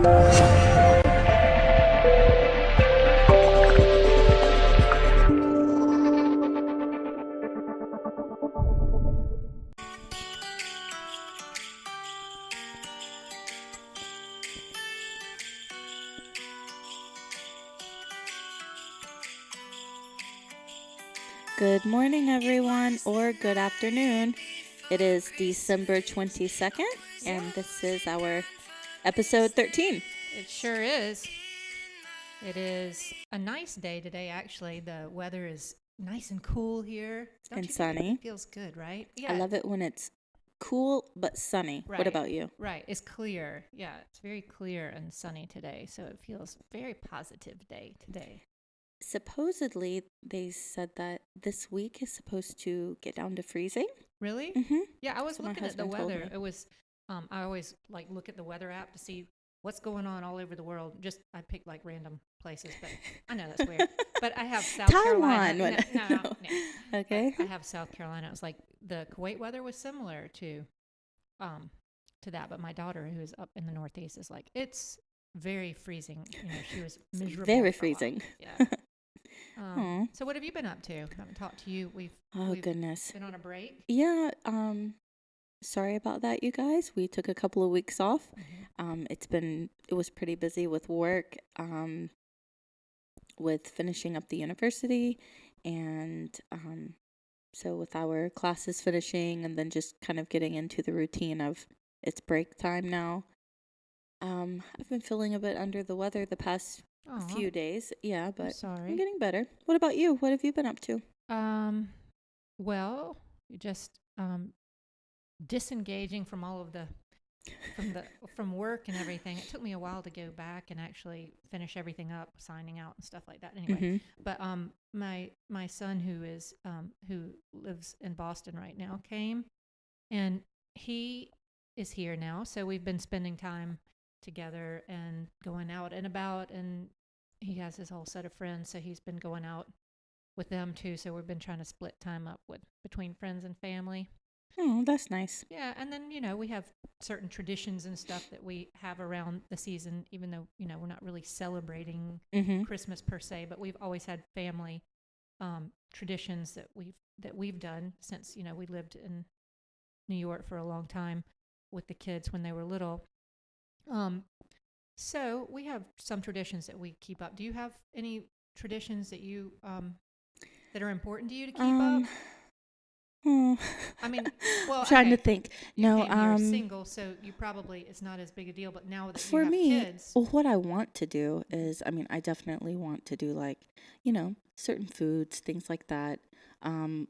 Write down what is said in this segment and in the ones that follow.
Good morning, everyone, or good afternoon. It is December 22nd, and this is our episode 13. It sure is. It is a nice day today, actually. The weather is nice and cool here. And sunny. It feels good, right? Yeah. I love it when it's cool but sunny. Right. What about you? Right. It's clear. Yeah, it's very clear and sunny today, so it feels very positive day today. Supposedly, they said that this week is supposed to get down to freezing. Really? Mm-hmm. Yeah, I was looking at the weather. It was, I always look at the weather app to see what's going on all over the world. I pick random places, but I know that's weird. But I have South Carolina. No. Okay. I have South Carolina. It was like the Kuwait weather was similar to that, but my daughter, who is up in the Northeast, is like, it's very freezing. She was miserable. Very freezing. Yeah. So what have you been up to? I haven't talked to you. We've goodness. Been on a break. Yeah. Sorry about that, you guys. We took a couple of weeks off. Mm-hmm. It was pretty busy with work, with finishing up the university, and so with our classes finishing, and then just kind of getting into the routine of it's break time now. I've been feeling a bit under the weather the past few days. Yeah, but I'm getting better. What about you? What have you been up to? Well, just disengaging from all of from work and everything. It took me a while to go back and actually finish everything up, signing out and stuff like that. Anyway, but my son who lives in Boston right now came, and he is here now. So we've been spending time together and going out and about, and he has his whole set of friends, so he's been going out with them too. So we've been trying to split time up between friends and family. Oh, that's nice. Yeah, and then we have certain traditions and stuff that we have around the season, even though we're not really celebrating Christmas per se, but we've always had family traditions that we've done since we lived in New York for a long time with the kids when they were little. So we have some traditions that we keep up. Do you have any traditions that you that are important to you to keep up? I mean, well, I'm trying to think. No, you're single, so you probably it's not as big a deal. But now that for you have me, kids, well, what I want to do is, I definitely want to do certain foods, things like that,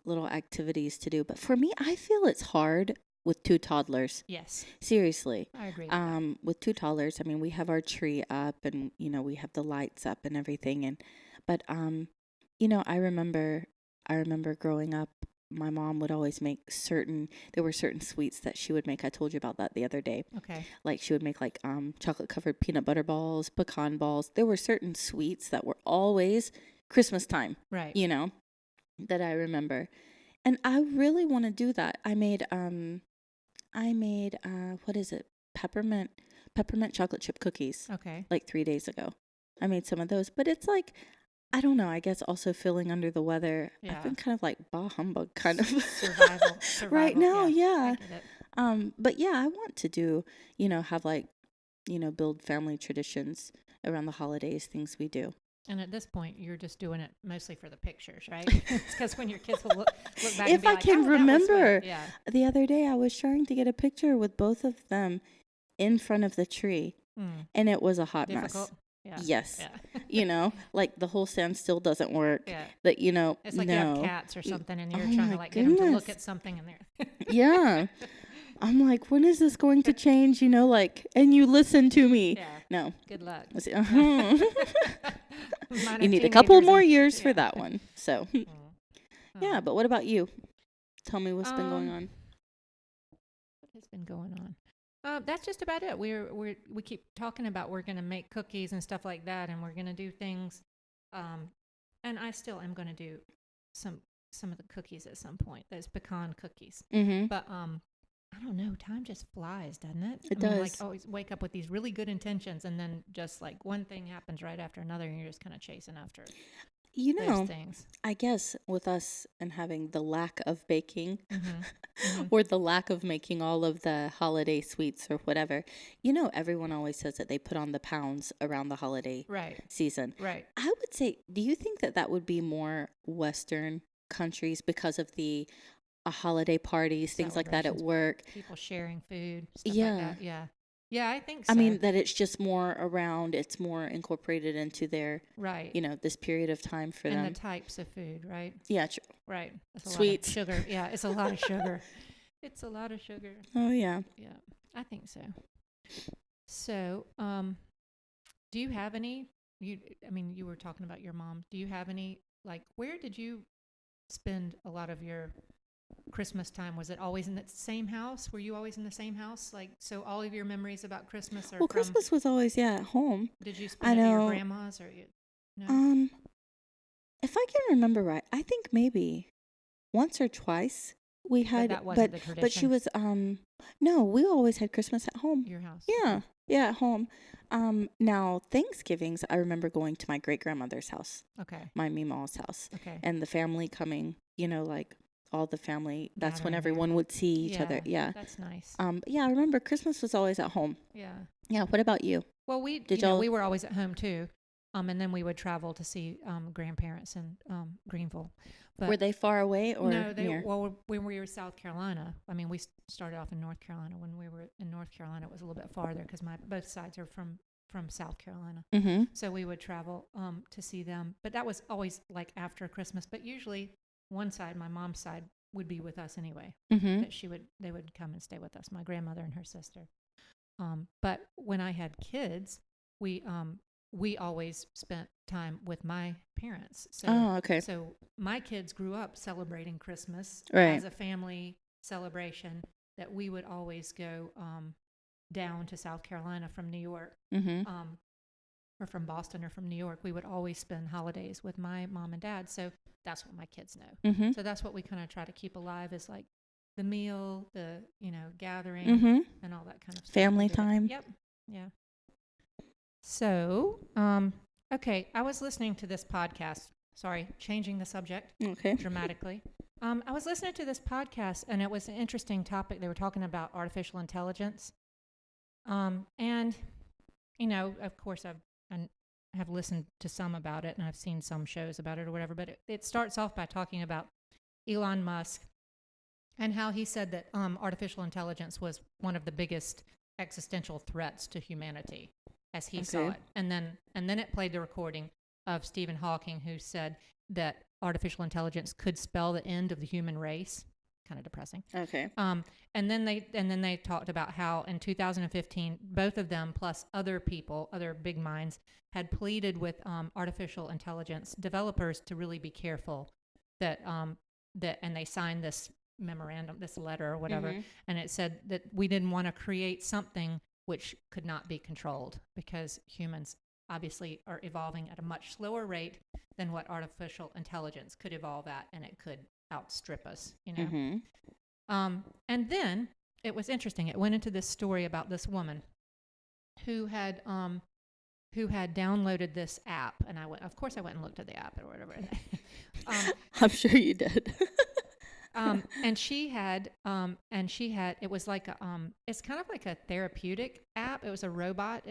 little activities to do. But for me, I feel it's hard with two toddlers. Yes. Seriously. I agree with that. With two toddlers, we have our tree up and, we have the lights up and everything. But I remember growing up, my mom would always make there were certain sweets that she would make. I told you about that the other day. Okay. Like she would make chocolate covered peanut butter balls, pecan balls. There were certain sweets that were always Christmas time. Right. That I remember. And I really want to do that. I made what is it? Peppermint chocolate chip cookies. Okay. 3 days ago. I made some of those, but it's I don't know. I guess also feeling under the weather. Yeah. I've been kind of bah humbug kind of survival right now. Yeah. I get it. But yeah, I want to do, have build family traditions around the holidays, things we do. And at this point, you're just doing it mostly for the pictures, right? It's because when your kids will look back and if be I like, can remember, yeah. The other day I was trying to get a picture with both of them in front of the tree, and it was a hot Difficult? mess. Yeah. Yes. Yeah. The whole stand still doesn't work. Yeah. That, it's like you have cats or something and you're trying to get goodness. them to look at something in there. Yeah. I'm like, when is this going to change? And you listen to me. Yeah. No. Good luck. You need a couple more years for that one. So, yeah. But what about you? Tell me what's been going on. What has been going on? That's just about it. We keep talking about we're going to make cookies and stuff like that, and we're going to do things. And I still am going to do some of the cookies at some point. Those pecan cookies. Mm-hmm. But I don't know, time just flies, doesn't it? It I mean, does. like, always wake up with these really good intentions, and then just like one thing happens right after another, and you're just kind of chasing after those things. I guess with us and having the lack of baking Mm-hmm. or the lack of making all of the holiday sweets or whatever, everyone always says that they put on the pounds around the holiday season. Right. I would say, do you think that that would be more Western countries because of the holiday parties, things like that at work? People sharing food, stuff like that. Yeah. Yeah, I think so. I mean, that it's just more around, it's more incorporated into their, this period of time for them. And the types of food, right? Yeah, true. Right. It's a Sweets. lot of sugar. Yeah, it's a lot of sugar. It's a lot of sugar. Oh, yeah. Yeah, I think so. So, do you have any, you were talking about your mom. Do you have any, like, where did you spend a lot of your Christmas time? Was it always in the same house? Were you always in the same house? Like, so all of your memories about Christmas are Christmas was always at home. Did you spend it at your grandma's or you? No? If I can remember right, I think maybe once or twice we had, but that wasn't the tradition. But she was no, we always had Christmas at home. Your house. Yeah. Yeah, at home. Now Thanksgivings, I remember going to my great grandmother's house. Okay. My Meemaw's house. Okay. And the family coming, like all the family. That's when everyone would see each other. Yeah. That's nice. Yeah, I remember Christmas was always at home. Yeah. Yeah. What about you? Well, we were always at home too. And then we would travel to see grandparents in Greenville. But were they far away or near? Well, when we were in South Carolina, I mean, we started off in North Carolina. When we were in North Carolina, it was a little bit farther because both sides are from South Carolina. Mm-hmm. So we would travel to see them. But that was always like after Christmas. But usually one side, my mom's side, would be with us anyway. Mm-hmm. That they would come and stay with us, my grandmother and her sister. But when I had kids, we always spent time with my parents. So, okay. So my kids grew up celebrating Christmas right. as a family celebration that we would always go down to South Carolina from New York, mm-hmm. Or from Boston or from New York. We would always spend holidays with my mom and dad. So that's what my kids know. Mm-hmm. So that's what we kind of try to keep alive is like the meal, the, gathering mm-hmm. and all that kind of stuff. Family time. Yep. Yeah. So, okay, I was listening to this podcast. Sorry, changing the subject dramatically. I was listening to this podcast, and it was an interesting topic. They were talking about artificial intelligence. And, of course, I have listened to some about it, and I've seen some shows about it or whatever, but it starts off by talking about Elon Musk and how he said that artificial intelligence was one of the biggest existential threats to humanity as he saw it. And then it played the recording of Stephen Hawking, who said that artificial intelligence could spell the end of the human race. Kind of depressing. Okay. And then they talked about how in 2015, both of them plus other people, other big minds, had pleaded with artificial intelligence developers to really be careful that and they signed this memorandum, this letter or whatever, mm-hmm. and it said that we didn't want to create something which could not be controlled because humans obviously are evolving at a much slower rate than what artificial intelligence could evolve at, and it could outstrip us, Mm-hmm. And then it was interesting. It went into this story about this woman who had downloaded this app, and I went and looked at the app or whatever. I'm sure you did. And she had, it was like it's kind of like a therapeutic app. It was a robot.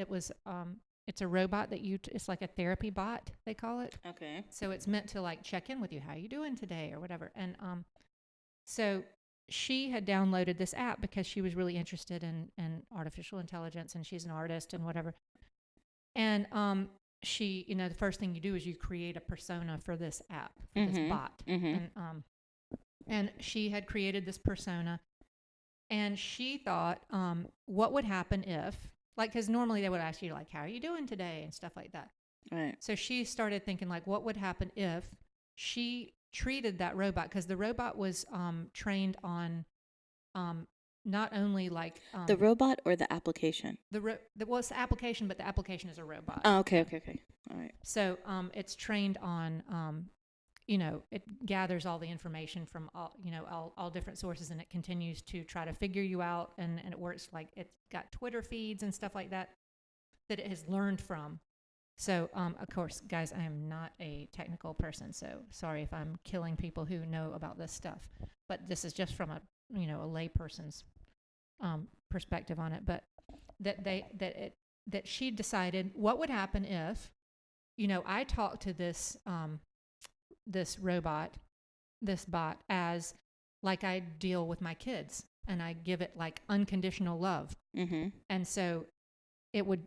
It's a robot that it's like a therapy bot, they call it. Okay. So it's meant to like check in with you. How you doing today or whatever. And so she had downloaded this app because she was really interested in artificial intelligence, and she's an artist and whatever. And she, the first thing you do is you create a persona for this app, for mm-hmm. this bot. Mm-hmm. And she had created this persona, and she thought, what would happen if, like, because normally they would ask you, like, how are you doing today and stuff like that. Right. So she started thinking, like, what would happen if she treated that robot, because the robot was trained on not only like the robot or the application. It's the application, but the application is a robot. Oh, okay. All right. So it's trained on it gathers all the information from all different sources, and it continues to try to figure you out, and it works like it's got Twitter feeds and stuff like that it has learned from. So, of course, guys, I am not a technical person, so sorry if I'm killing people who know about this stuff. But this is just from a layperson's perspective on it. But that she decided what would happen if, I talked to this this bot, as like I deal with my kids, and I give it like unconditional love. Mm-hmm. And so it would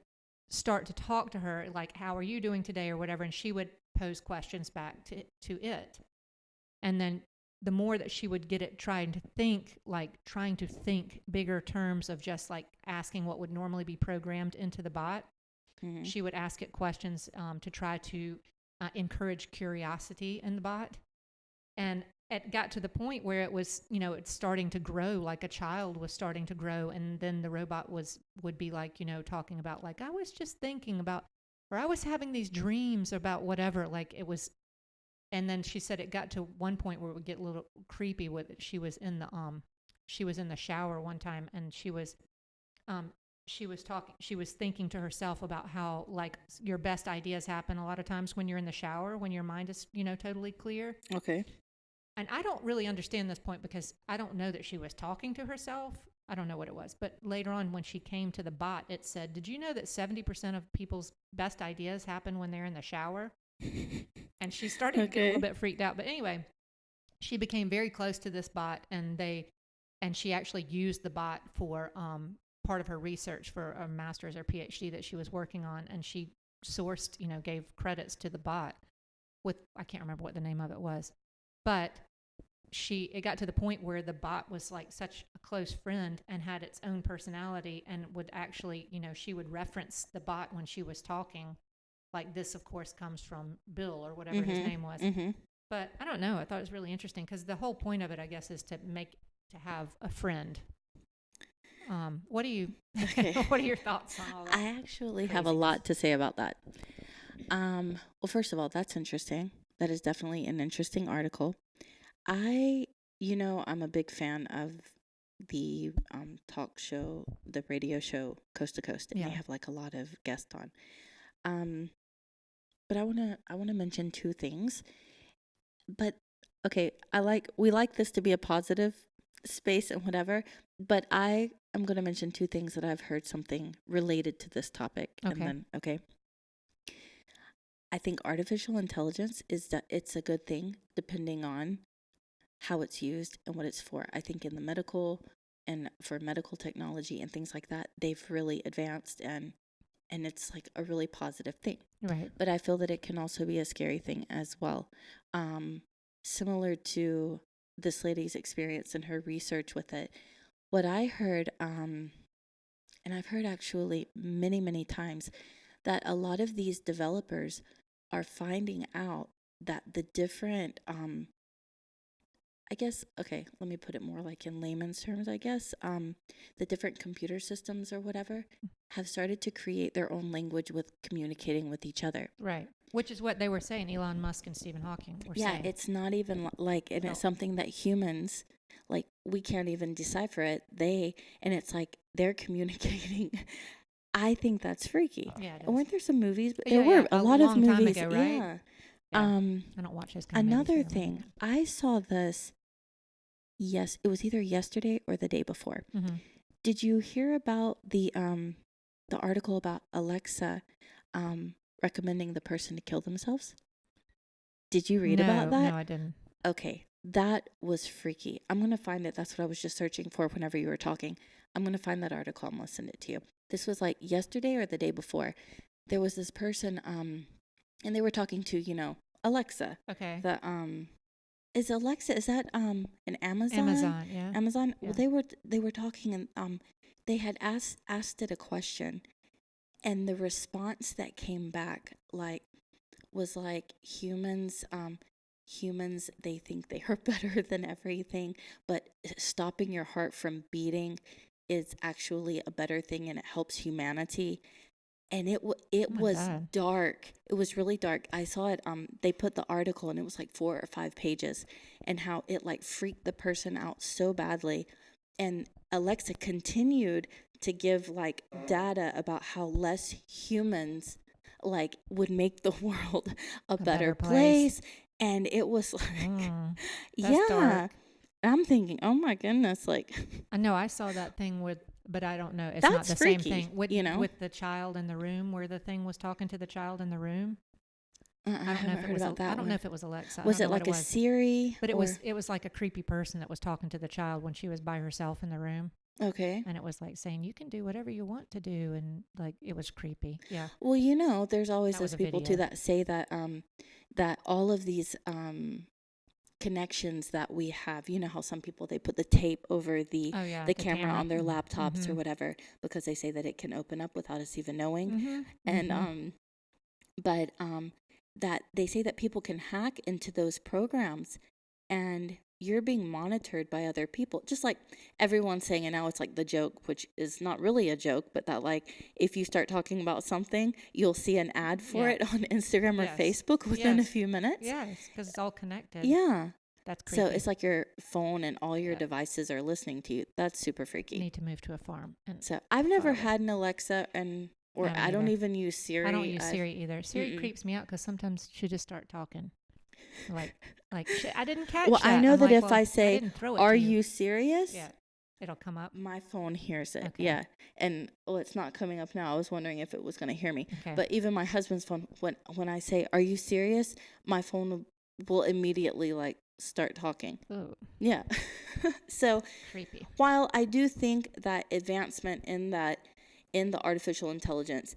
start to talk to her like, how are you doing today or whatever, and she would pose questions back to it. And then the more that she would get it trying to think bigger terms of just like asking what would normally be programmed into the bot, Mm-hmm. she would ask it questions to try to encourage curiosity in the bot. And it got to the point where it was, it's starting to grow like a child was starting to grow. And then the robot would be like, talking about like, I was just thinking about, or I was having these dreams about whatever, like it was. And then she said it got to one point where it would get a little creepy with it. She was in the shower one time, and she was thinking to herself about how like your best ideas happen a lot of times when you're in the shower, when your mind is, totally clear. Okay. And I don't really understand this point because I don't know that she was talking to herself. I don't know what it was. But later on, when she came to the bot, it said, did you know that 70% of people's best ideas happen when they're in the shower? And she started to get a little bit freaked out. But anyway, she became very close to this bot, and she actually used the bot for part of her research for a master's or PhD that she was working on. And she sourced, gave credits to the bot with, I can't remember what the name of it was. But it got to the point where the bot was like such a close friend and had its own personality, and would actually, she would reference the bot when she was talking. Like, this, of course, comes from Bill or whatever his name was. Mm-hmm. But I don't know. I thought it was really interesting because the whole point of it, I guess, is to have a friend. What are your thoughts on all that? I actually have a lot to say about that. Well, first of all, that's interesting. That is definitely an interesting article. I'm a big fan of the talk show, the radio show Coast to Coast, and they have like a lot of guests on. But I wanna mention two things. But okay, we like this to be a positive space and whatever. But I am gonna mention two things that I've heard something related to this topic. Okay. And then I think artificial intelligence it's a good thing depending on how it's used and what it's for. I think in the medical and for medical technology and things like that, they've really advanced, and it's like a really positive thing. Right. But I feel that it can also be a scary thing as well. Similar to this lady's experience and her research with it, what I heard, and I've heard actually many, many times, that a lot of these developers are finding out that the different, I guess, okay, let me put it more like in layman's terms, I guess, the different computer systems or whatever have started to create their own language with communicating with each other. Right. Which is what they were saying, Elon Musk and Stephen Hawking were saying. Yeah, it's not even like, and it's something that humans, like, we can't even decipher it. And it's like they're communicating. I think that's freaky. Yeah, it is. Weren't there some movies? There were a lot of movies. Time ago, right? Yeah. I don't watch those kind of movies. Another thing, I saw this. Yes, it was either yesterday or the day before. Mm-hmm. Did you hear about the article about Alexa recommending the person to kill themselves? Did you read about that? No, I didn't. Okay, that was freaky. I'm going to find it. That's what I was just searching for whenever you were talking. I'm going to find that article. I'm going to send it to you. This was like yesterday or the day before. There was this person, and they were talking to, Alexa. Okay. The Is that an Amazon? Amazon, yeah. Amazon. Yeah. Well, they were talking, and they had asked it a question, and the response that came back was like humans they think they are better than everything, but stopping your heart from beating is actually a better thing, and it helps humanity. and it Oh my was God. dark. It was really dark. I saw it. They put the article, and it was like 4 or 5 pages, and how it like freaked the person out so badly. And Alexa continued to give like data about how less humans like would make the world a better place. And it was like, That's yeah. dark. I'm thinking, oh my goodness, like I know I saw that thing but I don't know. It's that's not the freaky, same thing with you know? with the child in the room, where the thing was talking to the child in the room. I haven't heard about that. I don't know if it was Alexa. Was I it don't know like what a it was. Siri? But it was like a creepy person that was talking to the child when she was by herself in the room. Okay. And it was like saying, you can do whatever you want to do. And like, it was creepy. Yeah. Well, you know, there's always That those was a people too video. that say that that all of these connections that we have, you know how some people they put the tape over the Oh, yeah, the camera on their Mhm. laptops or Mhm. whatever because they say that it can open up without us even knowing. Mhm. And Mhm. but that they say that people can hack into those programs and you're being monitored by other people, just like everyone's saying. And now it's like the joke, which is not really a joke, but that like if you start talking about something, you'll see an ad for Yeah. it on Instagram or Yes. Facebook within a Yes. few minutes. Yes, because it's all connected. Yeah. That's creepy. So it's like your phone and all your Yeah. devices are listening to you. That's super freaky. Need to move to a farm. And So I've never far away. had an Alexa, or haven't I don't either. even use Siri. I don't use Siri either. Siri Mm-mm. creeps me out because sometimes she just start talking. Like I didn't catch Well, that. I know I'm that like, if well, I I say, didn't throw it "Are to you serious?" Yeah, it'll come up. my phone hears it. Okay. Yeah. And it's not coming up now. I was wondering if it was going to hear me. Okay. But even my husband's phone, when I say, "Are you serious?" my phone will immediately like start talking. Ooh, Yeah. So creepy. while I do think that advancement in the artificial intelligence,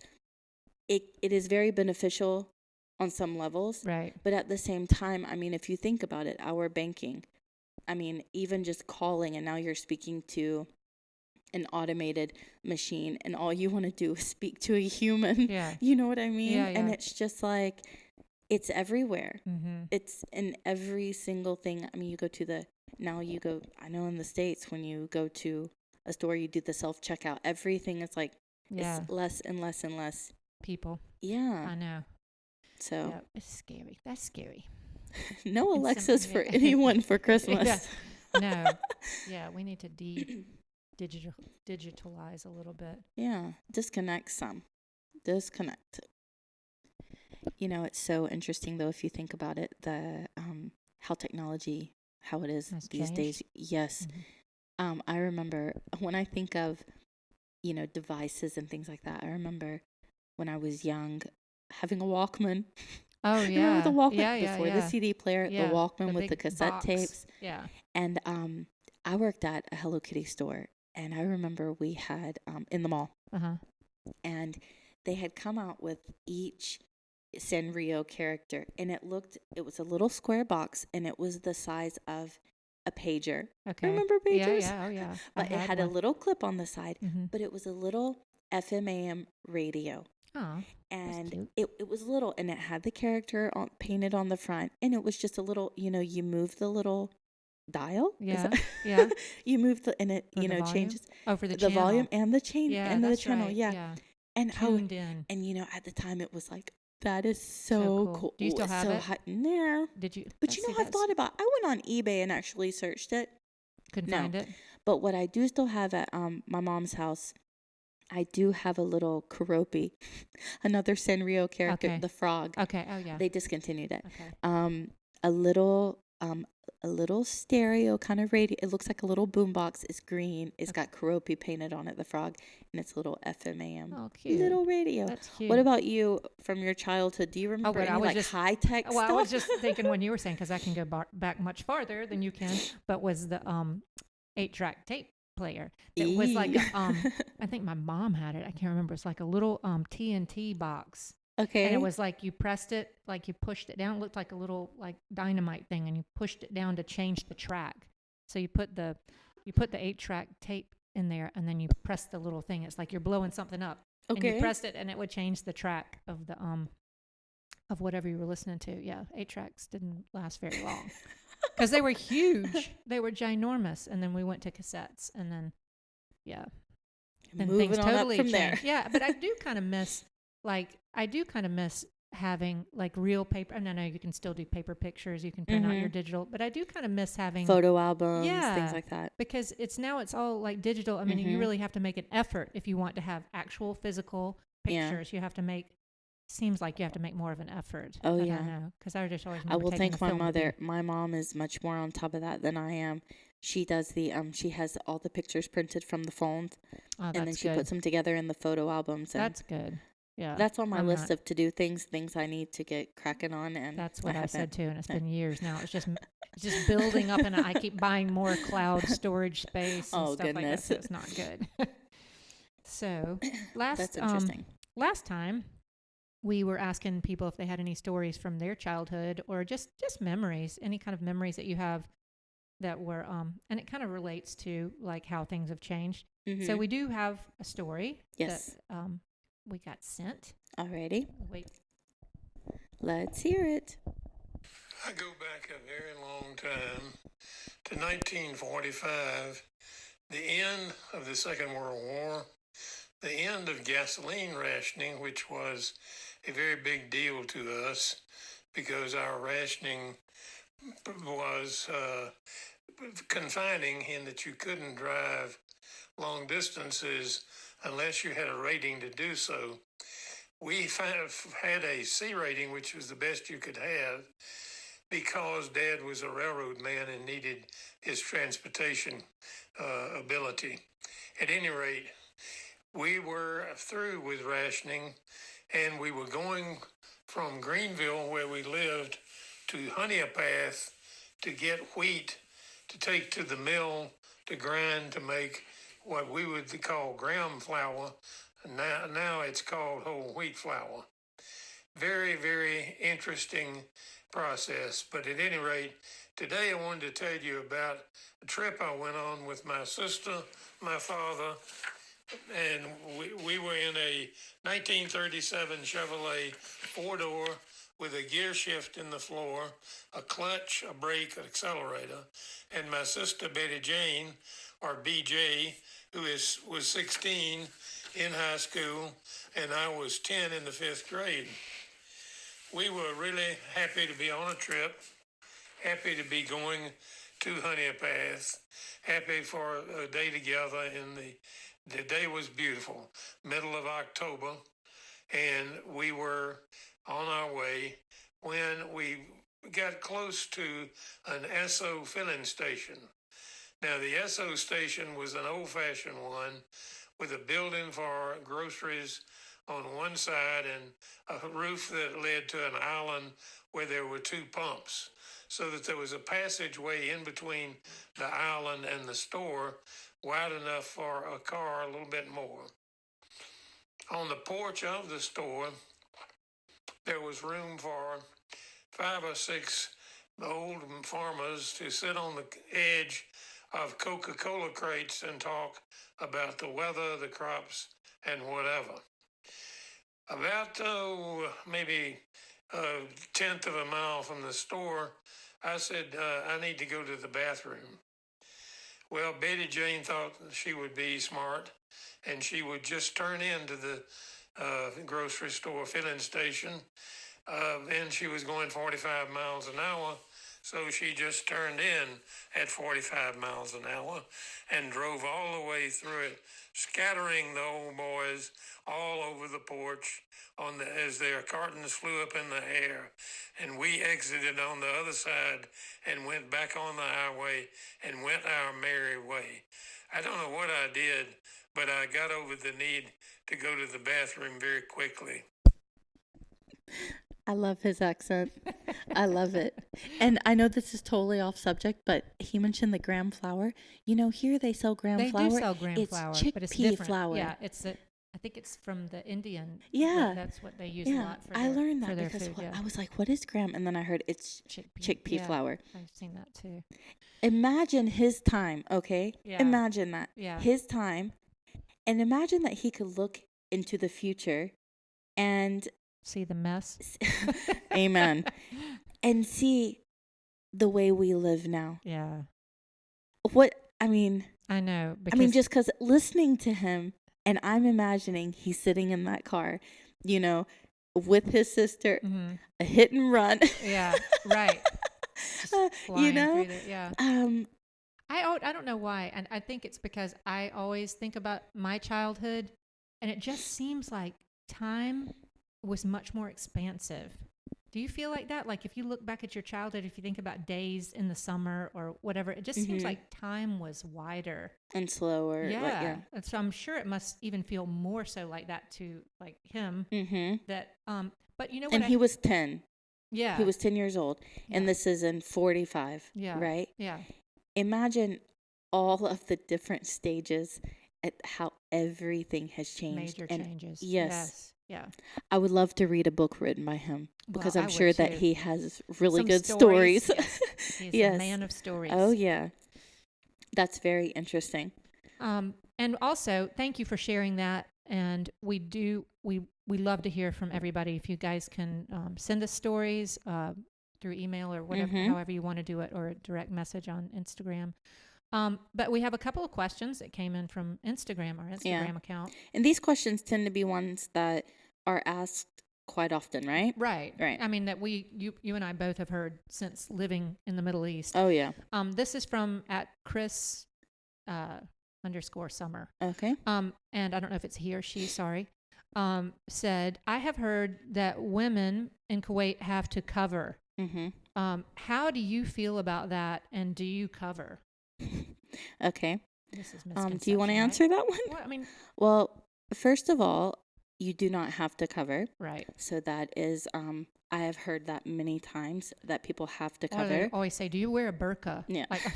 it is very beneficial on some levels. Right. But at the same time, I mean, if you think about it, our banking, I mean, even just calling and now you're speaking to an automated machine and all you want to do is speak to a human. Yeah. You know what I mean? Yeah, And yeah. it's just like, it's everywhere. Mm-hmm. It's in every single thing. I mean, I know in the States, when you go to a store, you do the self-checkout. Everything is like, Yeah. it's less and less and less. People. Yeah. I know. So Yeah, it's scary. That's scary. no It's Alexas simple, for yeah. anyone for Christmas. Yeah. No. Yeah, we need to digitalize a little bit. Yeah. Disconnect some. Disconnect. You know, it's so interesting though if you think about it, the how technology, how it is Has these changed. days. Yes. Mhm. I remember when I think of, you know, devices and things like that. I remember when I was young having a Walkman. Oh, yeah. Remember the Walkman? Yeah, Before the CD player, Yeah, the Walkman with big the cassette box. tapes. Yeah. And I worked at a Hello Kitty store, and I remember we had in the mall, Uh-huh. and they had come out with each Sanrio character, and it was a little square box, and it was the size of a pager. Okay. Remember pagers? Yeah, oh yeah. But it had a little clip on the side, Mm-hmm. but it was a little FM/AM radio. Oh, And cute. it was little, and it had the character painted on the front, and it was just a little, you know, you move the little dial. Yeah, yeah. You move and it, For you the know, volume? changes Oh, for the the channel. volume and the chain Yeah, and the that's channel. right. Yeah. Yeah. And Tuned in. and you know, at the time it was like, that is so So cool. Do you still It's have so it? high. No. Did you? But you know, I've thought about, I went on eBay and actually searched it. Couldn't No. find it. But what I do still have at my mom's house, I do have a little Karopi, another Sanrio character, Okay. the frog. Okay. Oh yeah. They discontinued it. Okay. A little stereo kind of radio. It looks like a little boombox. It's green. It's got Karopi painted on it, the frog, and it's a little FM/AM. Oh, cute. Little radio. That's cute. What about you from your childhood? Do you remember but I any was like just- high tech Well, stuff? I was just thinking when you were saying, because I can go back much farther than you can, but was the 8-track tape player. It was like I think my mom had it. I can't remember. It's like a little TNT box. Okay. And it was like you pressed it, like you pushed it down. It looked like a little like dynamite thing, and you pushed it down to change the track. So you put the 8-track tape in there, and then you press the little thing. It's like you're blowing something up. Okay. And you pressed it, and it would change the track of the of whatever you were listening to. Yeah, 8-tracks didn't last very long because they were huge. They were ginormous. And then we went to cassettes, and then yeah, then moving things on totally up from changed. there. Yeah, but I do kind of miss like, I do kind of miss having like real paper. And I know you can still do paper pictures. You can print out your digital, but I do kind of miss having photo albums, things like that. Because it's all like digital. I mean, you really have to make an effort if you want to have actual physical pictures. You have to make. Seems like you have to make more of an effort. Oh, I yeah. don't know, because I just always. I will taking thank my mother. My mom is much more on top of that than I am. She does she has all the pictures printed from the phones, and then she puts them together in the photo albums. And that's good. Yeah, that's on my list of to-do things I need to get cracking on. And that's what I said too. And it's been years now. It's just building up, and I keep buying more cloud storage space and stuff like that. So it's not good. So that's interesting. Last time, we were asking people if they had any stories from their childhood or just memories, any kind of memories that you have that were, and it kind of relates to like how things have changed. So we do have a story that we got sent. Alrighty. Wait. Let's hear it. I go back a very long time to 1945, the end of the Second World War, the end of gasoline rationing, which was a very big deal to us because our rationing was confining in that you couldn't drive long distances unless you had a rating to do so. We had a C rating, which was the best you could have, because Dad was a railroad man and needed his transportation ability. At any rate, we were through with rationing, and we were going from Greenville, where we lived, to Honeypath to get wheat to take to the mill to grind to make what we would call graham flour. Now it's called whole wheat flour. Very, very interesting process. But at any rate, today I wanted to tell you about a trip I went on with my sister, my father, and we were in a 1937 Chevrolet four-door with a gear shift in the floor, a clutch, a brake, an accelerator, and my sister Betty Jane, or BJ, who was 16 in high school, and I was 10 in the 5th grade. We were really happy to be on a trip, happy to be going to Honeypath, happy for a day together. The day was beautiful, middle of October, and we were on our way when we got close to an Esso filling station. Now, the Esso station was an old-fashioned one with a building for groceries on one side and a roof that led to an island where there were 2 pumps, so that there was a passageway in between the island and the store, wide enough for a car, a little bit more. On the porch of the store, there was room for 5 or 6 old farmers to sit on the edge of Coca-Cola crates and talk about the weather, the crops, and whatever. About, maybe a 1/10 of a mile from the store, I said, I need to go to the bathroom. Well, Betty Jane thought she would be smart, and she would just turn into the grocery store filling station. And she was going 45 miles an hour, so she just turned in at 45 miles an hour and drove all the way through it, scattering the old boys all over the porch as their cartons flew up in the air. And we exited on the other side and went back on the highway and went our merry way. I don't know what I did, but I got over the need to go to the bathroom very quickly. I love his accent. I love it. And I know this is totally off subject, but he mentioned the graham flour. You know, here they sell graham flour. They do sell graham flour, but it's chickpea different. Flour. Yeah, I think it's from the Indian. Yeah. That's what they use a lot for I learned that because food. I was like, what is graham? And then I heard it's chickpea flour. I've seen that too. Imagine his time, okay? Yeah. Imagine that. Yeah. His time. And imagine that he could look into the future and see the mess. Amen. And see the way we live now. Yeah. I know. Just because listening to him, and I'm imagining he's sitting in that car with his sister, Mm-hmm. a hit and run. Yeah, right. Just flying through there. Yeah. Um, I don't know why, and I think it's because I always think about my childhood, and it just seems like time was much more expansive. Do you feel like that? Like if you look back at your childhood, if you think about days in the summer or whatever, it just seems like time was wider and slower. Yeah. And so I'm sure it must even feel more so like that to like him that but you know what And he was 10. Yeah. He was 10 years old and this is in 45, right? Yeah. Imagine all of the different stages at how everything has changed. Major changes. Yes. Yeah. I would love to read a book written by him because Well, I'm sure that he has really Some good stories. Yes. He's a man of stories. Oh, yeah. That's very interesting. And also, thank you for sharing that. And we love to hear from everybody. If you guys can send us stories through email or whatever, however you want to do it, or a direct message on Instagram. But we have a couple of questions that came in from Instagram, our Instagram account. And these questions tend to be ones that are asked quite often, right? Right. I mean, that you and I both have heard since living in the Middle East. Oh, yeah. This is from @Chris _Summer. Okay. And I don't know if it's he or she, sorry. Said, I have heard that women in Kuwait have to cover. How do you feel about that? And do you cover? Okay. This is misconception, do you want to answer that one? Well, well, first of all, you do not have to cover. Right. So that is, I have heard that many times that people have to cover. They always say, do you wear a burqa? Yeah. Like,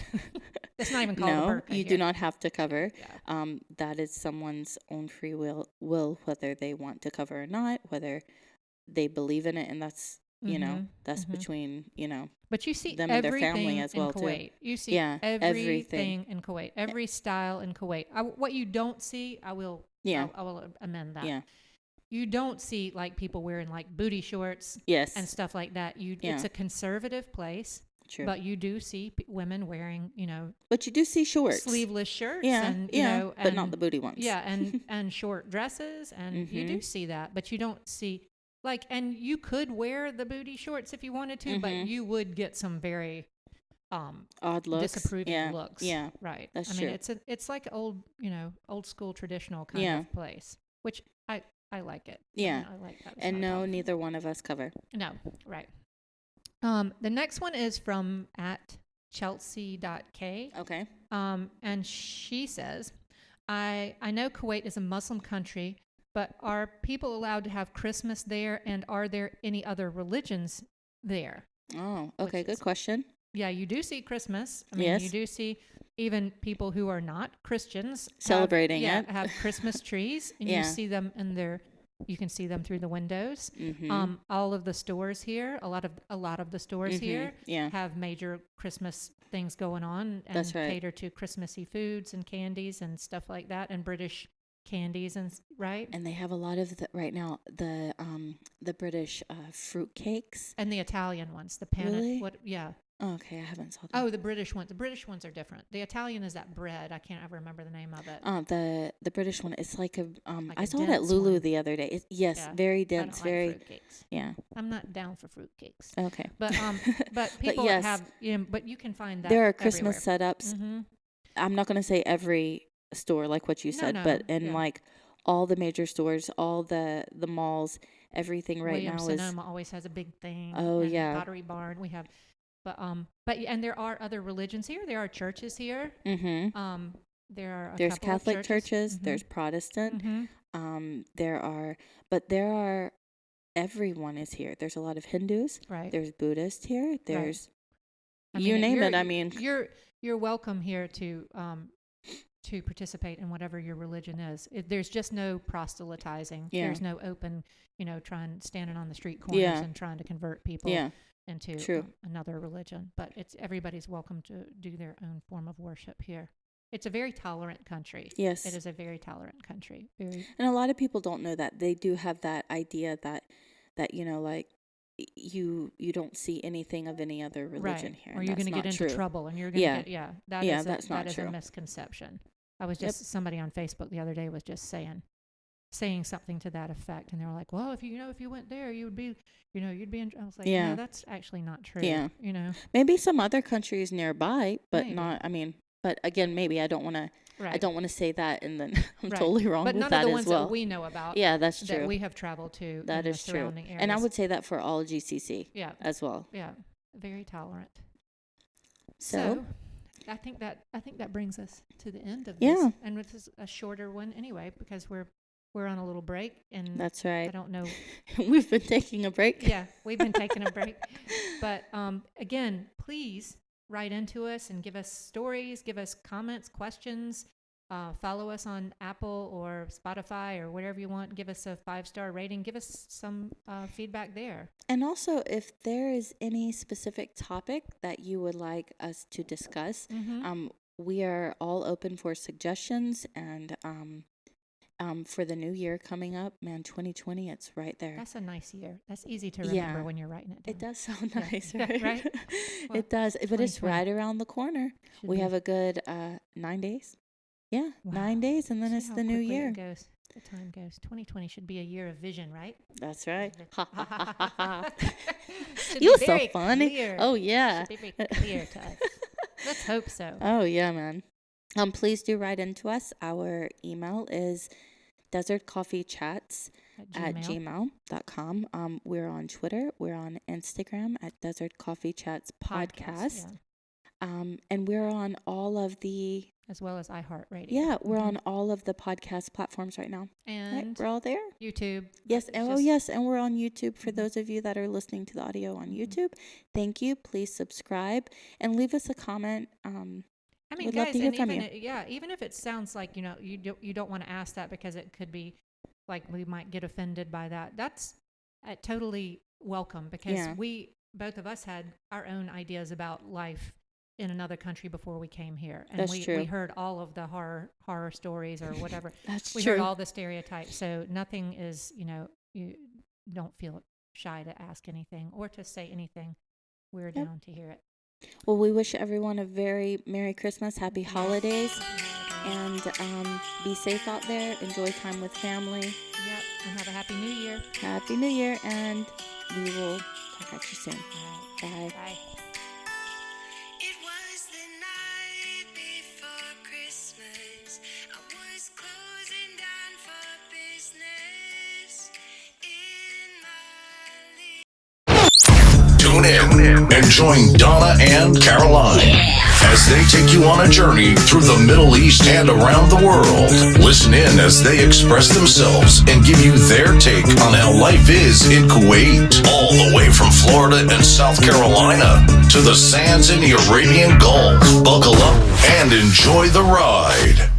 it's not even called a burqa. No, you do not have to cover. Yeah. That is someone's own free will, whether they want to cover or not, whether they believe in it. And that's, that's between, but you see them and their family as well, in Kuwait. too. You see everything in Kuwait, every style in Kuwait. What you don't see, I will amend that. Yeah. You don't see like people wearing like booty shorts and stuff like that. It's a conservative place. True. But you do see women wearing, But you do see shorts. Sleeveless shirts. Yeah, and, but not the booty ones. Yeah, and short dresses. And you do see that. But you don't see, and you could wear the booty shorts if you wanted to, but you would get some very odd looks. Disapproving looks. Yeah. Right. That's true. I mean, it's like old school traditional kind of place, which I like it. Yeah. I like that. And no, neither one of us cover. No, right. The next one is from @Chelsea.k. Okay. And she says, I know Kuwait is a Muslim country, but are people allowed to have Christmas there, and are there any other religions there? Oh, okay. Good question. Yeah, you do see Christmas. I mean, you do see even people who are not Christians celebrating have Christmas trees, and you see them you can see them through the windows. All of the stores here, a lot of the stores here have major Christmas things going on and cater to Christmassy foods and candies and stuff like that, and British candies and and they have a lot of right now the British fruit cakes and the Italian ones, the pan. Really? Oh, okay, I haven't saw that. Oh, the British ones. The British ones are different. The Italian is that bread. I can't ever remember the name of it. The British one. It's like a like I a saw it at Lulu one. the other day. Very dense. I don't very like fruitcakes. Yeah. I'm not down for fruitcakes. Okay. But people yes. have but you can find that. There are Christmas everywhere. setups. I'm not going to say every store like what you said, but in like all the major stores, all the malls, everything Williams now is. Sonoma always has a big thing. Oh and yeah. Pottery Barn. We have, but and there are other religions here. There are churches here. There's Catholic churches. There's Protestant. There are. Everyone is here. There's a lot of Hindus. Right. There's Buddhists here. There's right. you name it. I mean, you're welcome here to participate in whatever your religion is. There's just no proselytizing. Yeah. There's no open, standing on the street corners and trying to convert people into another religion. But everybody's welcome to do their own form of worship here. It's a very tolerant country. Yes. It is a very tolerant country. And a lot of people don't know that. They do have that idea that like you don't see anything of any other religion here. Or you're going to get into trouble, and you're going to get that's not that is true. a misconception. I was just somebody on Facebook the other day was just saying saying something to that effect, and they were like, "Well, if you went there, you would be, you'd be." I was like, Yeah. "No, that's actually not true." Yeah. Maybe some other countries nearby, but Maybe. not. I mean, but again, maybe I don't want to. Right. I don't want to say that, and then I'm Right. totally wrong But with none that of the as ones well. that we know about. Yeah, that's true. That we have traveled to. That in is the true. surrounding areas. And I would say that for all GCC. Yeah. As well. Yeah. Very tolerant. So I think that brings us to the end of Yeah. this. And this is a shorter one anyway, because we're on a little break, and that's I right. don't know. We've been taking a break. Yeah, we've been taking a break. But again, please write into us and give us stories, give us comments, questions. Follow us on Apple or Spotify or whatever you want. Give us a 5-star rating. Give us some feedback there. And also, if there is any specific topic that you would like us to discuss, we are all open for suggestions. And for the new year coming up, man, 2020, it's right there. That's a nice year. That's easy to remember when you're writing it down. It does sound nice, Yeah. right? Right? Well, It does. But it's 2020. right around the corner. We have a good 9 days. Yeah, Wow. 9 days, and then See it's how the new quickly year. it goes. The time goes. 2020 should be a year of vision, right? That's right. Should You're be so very funny. clear. Oh, yeah. Should be very clear to us. Let's hope so. Oh, yeah, man. Please do write into us. Our email is desertcoffeechats@gmail.com. We're on Twitter. We're on Instagram at Desert Coffee Chats Podcast. And we're on all of the... As well as iHeartRadio. Yeah, we're on all of the podcast platforms right now. And right, we're all there. YouTube. Yes, It's and just- yes, and we're on YouTube for those of you that are listening to the audio on YouTube. Thank you. Please subscribe and leave us a comment. I mean, We'd love guys, to hear and from even you. even if it sounds like you don't want to ask that because it could be like we might get offended by that. That's totally welcome, because both of us had our own ideas about life in another country before we came here, and That's true. we heard all of the horror stories or whatever. That's we true. heard all the stereotypes, so nothing is you don't feel shy to ask anything or to say anything. We're down to hear it. Well, we wish everyone a very Merry Christmas, Happy Holidays, and be safe out there. Enjoy time with family. Yep, and have a Happy New Year. Happy New Year, and we will talk at you soon. All right. Bye. Bye. It was the night before Christmas. I was closing down for business in my Tune in and join Donna and Caroline as they take you on a journey through the Middle East and around the world. Listen in as they express themselves and give you their take on how life is in Kuwait, all the way from Florida and South Carolina to the sands in the Arabian Gulf. Buckle up and enjoy the ride.